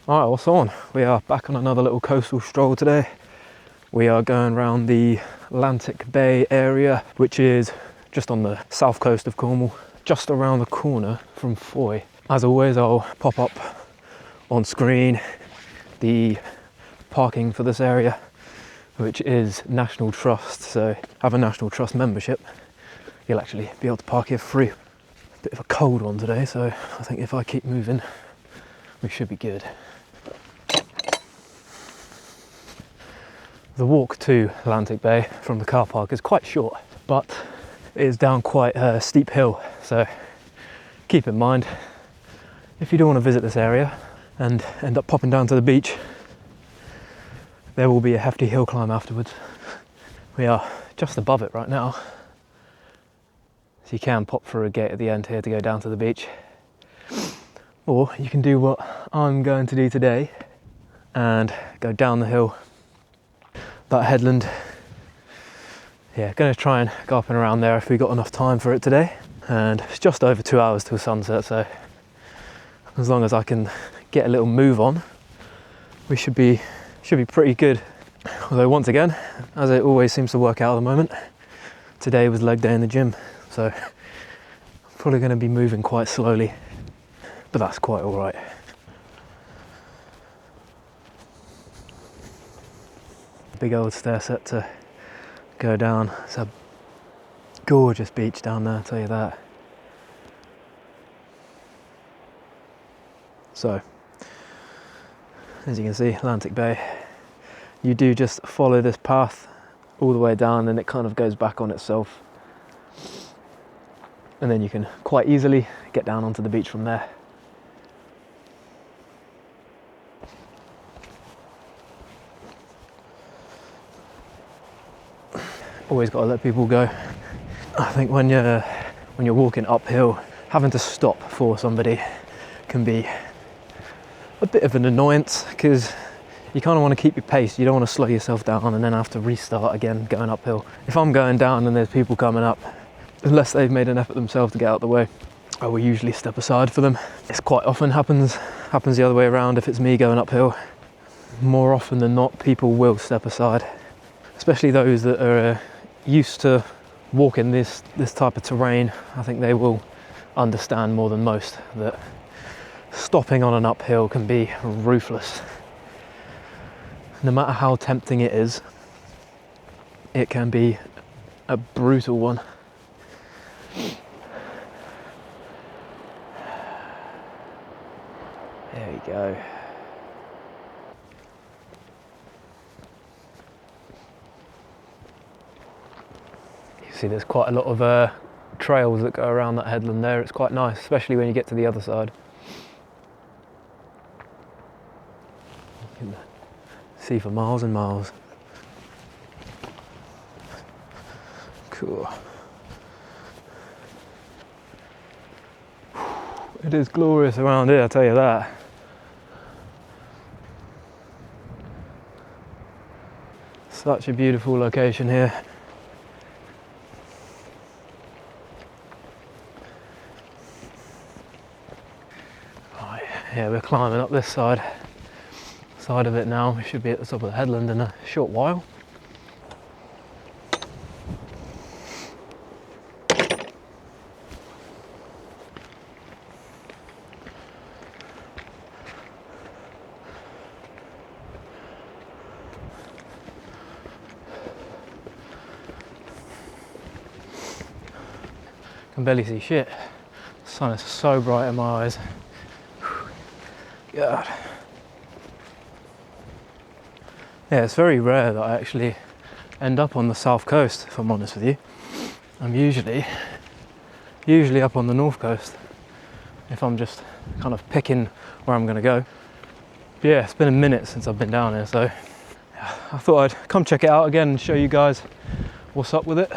Alright, what's on? We are back on another little coastal stroll today. We are going around the Lantic Bay area, which is just on the south coast of Cornwall, just around the corner from Foy. As always, I'll pop up on screen the parking for this area, which is National Trust. So have a National Trust membership, you'll actually be able to park here for free. Bit of a cold one today, so I think if I keep moving, we should be good. The walk to Lantic Bay from the car park is quite short, but it is down quite a steep hill, so keep in mind if you do want to visit this area and end up popping down to the beach, there will be a hefty hill climb afterwards. We are just above it right now, so you can pop through a gate at the end here to go down to the beach, or you can do what I'm going to do today and go down the hill, that headland. Yeah, going to try and go up and around there if we got enough time for it today. And it's just over 2 hours till sunset, so as long as I can get a little move on, we should be pretty good. Although once again, as it always seems to work out at the moment, today was leg day in the gym, so I'm probably going to be moving quite slowly, but that's quite all right. Big old stair set to go down. It's a gorgeous beach down there, I'll tell you that. So, as you can see, Lantic Bay. You do just follow this path all the way down and it kind of goes back on itself. And then you can quite easily get down onto the beach from there. Always got to let people go. I think when you're walking uphill, having to stop for somebody can be a bit of an annoyance, because you kind of want to keep your pace. You don't want to slow yourself down and then have to restart again going uphill. If I'm going down and there's people coming up, unless they've made an effort themselves to get out of the way, I will usually step aside for them. It's quite often happens the other way around. If it's me going uphill, more often than not, people will step aside, especially those that are used to walking this type of terrain. I think they will understand more than most that stopping on an uphill can be ruthless. No matter how tempting it is, it can be a brutal one. There we go. See, there's quite a lot of trails that go around that headland there. It's quite nice, especially when you get to the other side. You can see for miles and miles. Cool. It is glorious around here, I'll tell you that. Such a beautiful location here. Yeah, we're climbing up this side of it now. We should be at the top of the headland in a short while. Can barely see shit. The sun is so bright in my eyes. God. Yeah, it's very rare that I actually end up on the south coast, if I'm honest with you. I'm usually up on the north coast if I'm just kind of picking where I'm going to go. But yeah, it's been a minute since I've been down here, so yeah, I thought I'd come check it out again and show you guys what's up with it.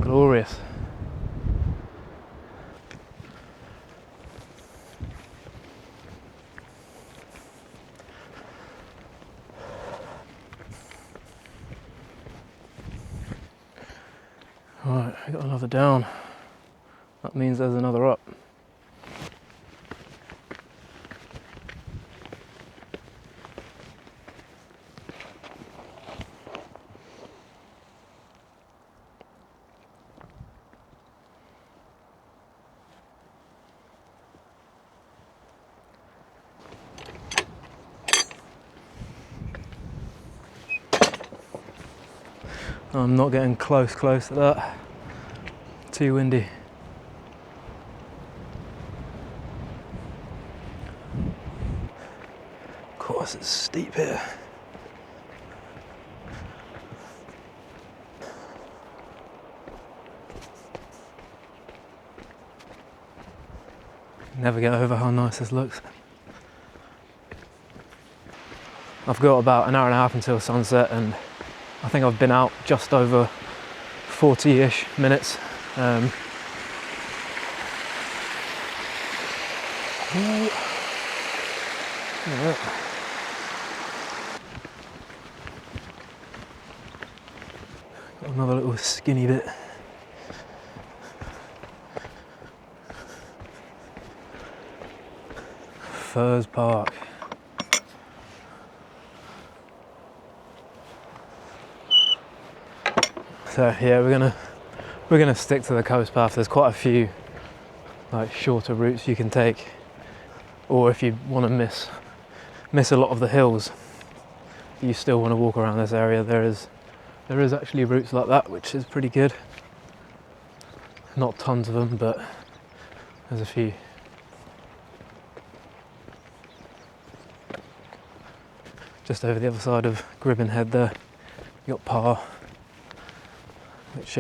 Glorious. Right, we got another down. That means there's another up. I'm not getting close to that. Too windy. Of course, it's steep here. Never get over how nice this looks. I've got about an hour and a half until sunset, and I think I've been out just over 40-ish minutes. Got another little skinny bit. Furs Park. So yeah, we're gonna stick to the coast path. There's quite a few like shorter routes you can take, or if you want to miss a lot of the hills, you still want to walk around this area. There is actually routes like that, which is pretty good. Not tons of them, but there's a few. Just over the other side of Gribbin Head there, you got Parr, which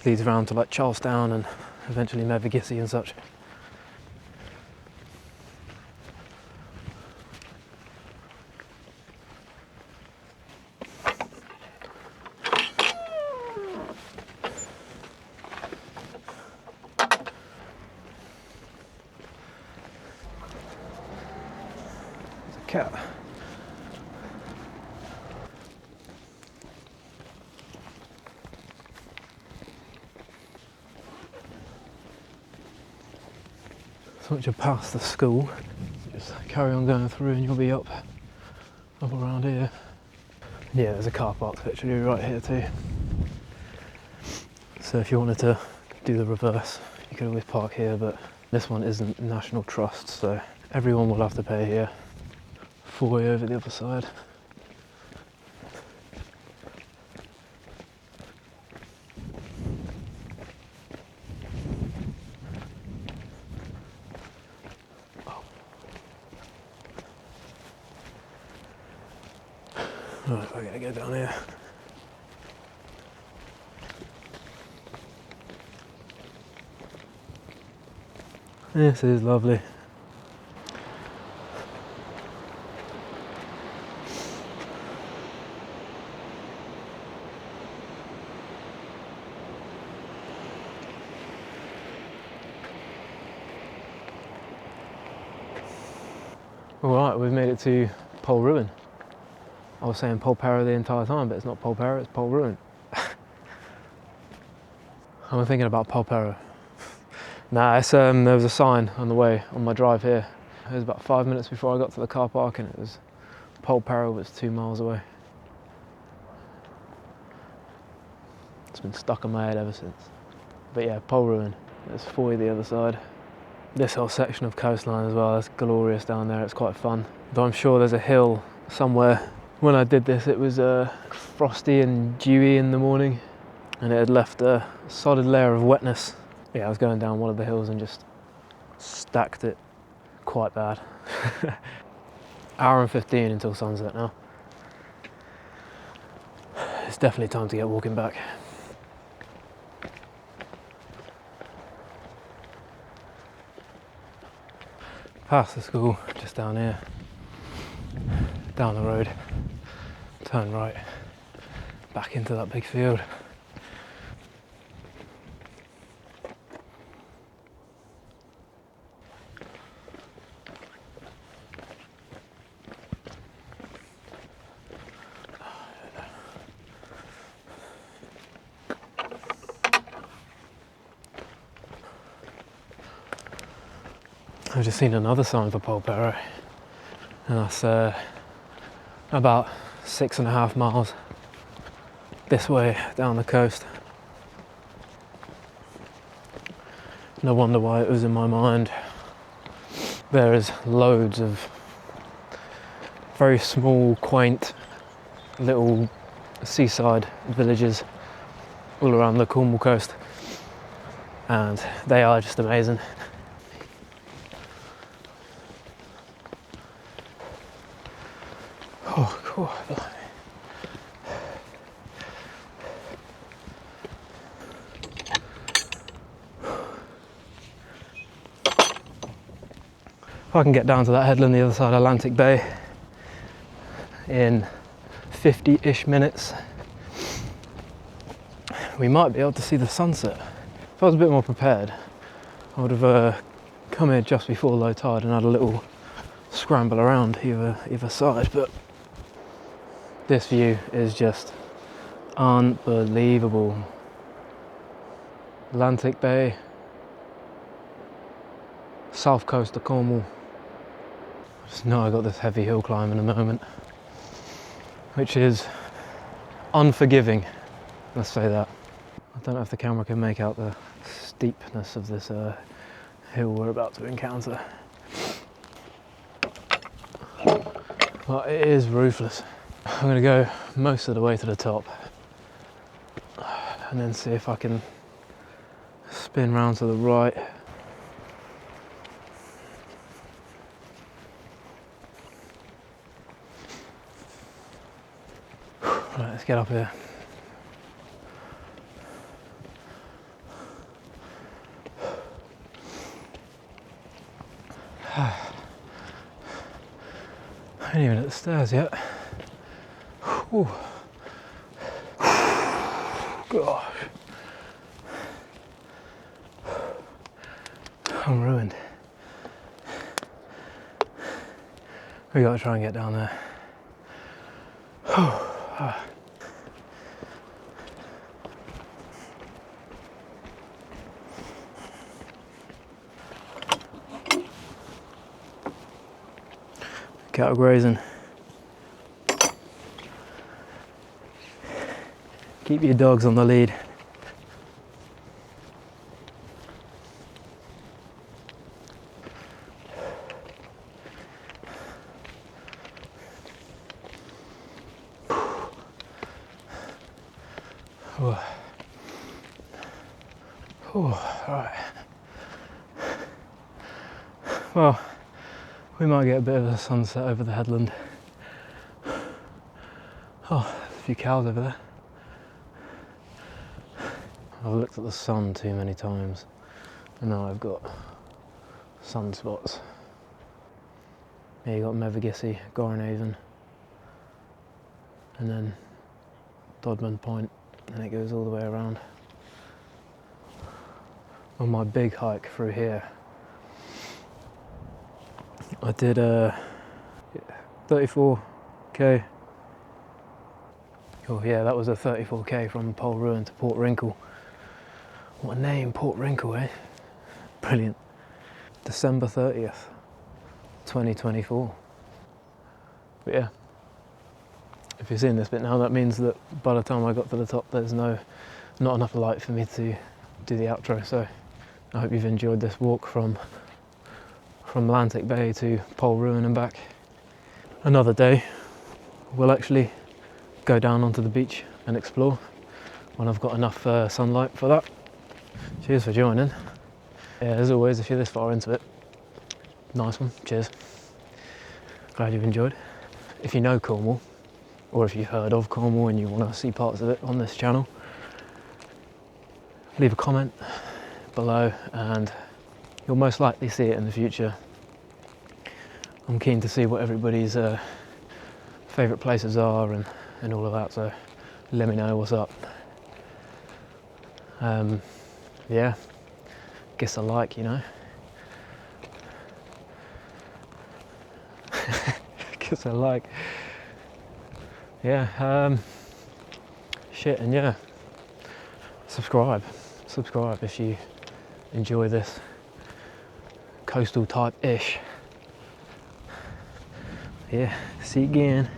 leads around to like Charlestown and eventually Mevagissey and such. There's a cat. So once you're past the school, just carry on going through and you'll be up around here. Yeah, there's a car park literally right here too. So if you wanted to do the reverse, you could always park here, but this one isn't National Trust, so everyone will have to pay here. 4-way over the other side. Right, we're gonna go down here. This is lovely. Alright, we've made it to Polruan. I was saying Polperra the entire time, but it's not Polperra, it's Polruan. I'm thinking about Polperra. Nah, it's, there was a sign on the way on my drive here. It was about 5 minutes before I got to the car park, and it was Polperra was 2 miles away. It's been stuck in my head ever since. But yeah, Polruan. There's 40 the other side. This whole section of coastline as well, it's glorious down there, it's quite fun. Though I'm sure there's a hill somewhere. When I did this, it was frosty and dewy in the morning, and it had left a solid layer of wetness. Yeah, I was going down one of the hills and just stacked it quite bad. Hour and 15 until sunset now. It's definitely time to get walking back. Past the school, just down here. Down the road, turn right, back into that big field. I've just seen another sign for Polruan, and that's about 6.5 miles this way down the coast. No wonder why it was in my mind. There is loads of very small, quaint little seaside villages all around the Cornwall coast, and they are just amazing. Oh, cool. If I can get down to that headland the other side of Lantic Bay in 50-ish minutes, we might be able to see the sunset. If I was a bit more prepared, I would have come here just before low tide and had a little scramble around either side, but this view is just unbelievable. Lantic Bay, south coast of Cornwall. I just know I got this heavy hill climb in a moment, which is unforgiving, let's say that. I don't know if the camera can make out the steepness of this hill we're about to encounter, but it is ruthless. I'm going to go most of the way to the top and then see if I can spin round to the right. Right, let's get up here. I ain't even at the stairs yet. Whew. Gosh. I'm ruined. We gotta try and get down there. Cattle grazing. Keep your dogs on the lead. Alright. Well, we might get a bit of a sunset over the headland. Oh, there's a few cows over there. I've looked at the sun too many times and now I've got sunspots. Here you got Mevergissi, Gorenhaven, and then Dodman Point, and it goes all the way around. On my big hike through here, I did 34k. Oh yeah, that was a 34k from Polruan to Port Wrinkle. What a name, Port Wrinkle, eh? Brilliant. December 30th, 2024. But yeah, if you're seeing this bit now, that means that by the time I got to the top, there's not enough light for me to do the outro. So I hope you've enjoyed this walk from Lantic Bay to Polruan and back. Another day, we'll actually go down onto the beach and explore when I've got enough sunlight for that. Cheers for joining. Yeah, as always, if you're this far into it, nice one, cheers. Glad you've enjoyed. If you know Cornwall, or if you've heard of Cornwall and you want to see parts of it on this channel, leave a comment below and you'll most likely see it in the future. I'm keen to see what everybody's favourite places are and all of that, so let me know what's up. Yeah, guess I like, you know. Guess I like. Yeah, shit, and yeah, subscribe if you enjoy this coastal type ish. Yeah, see you again.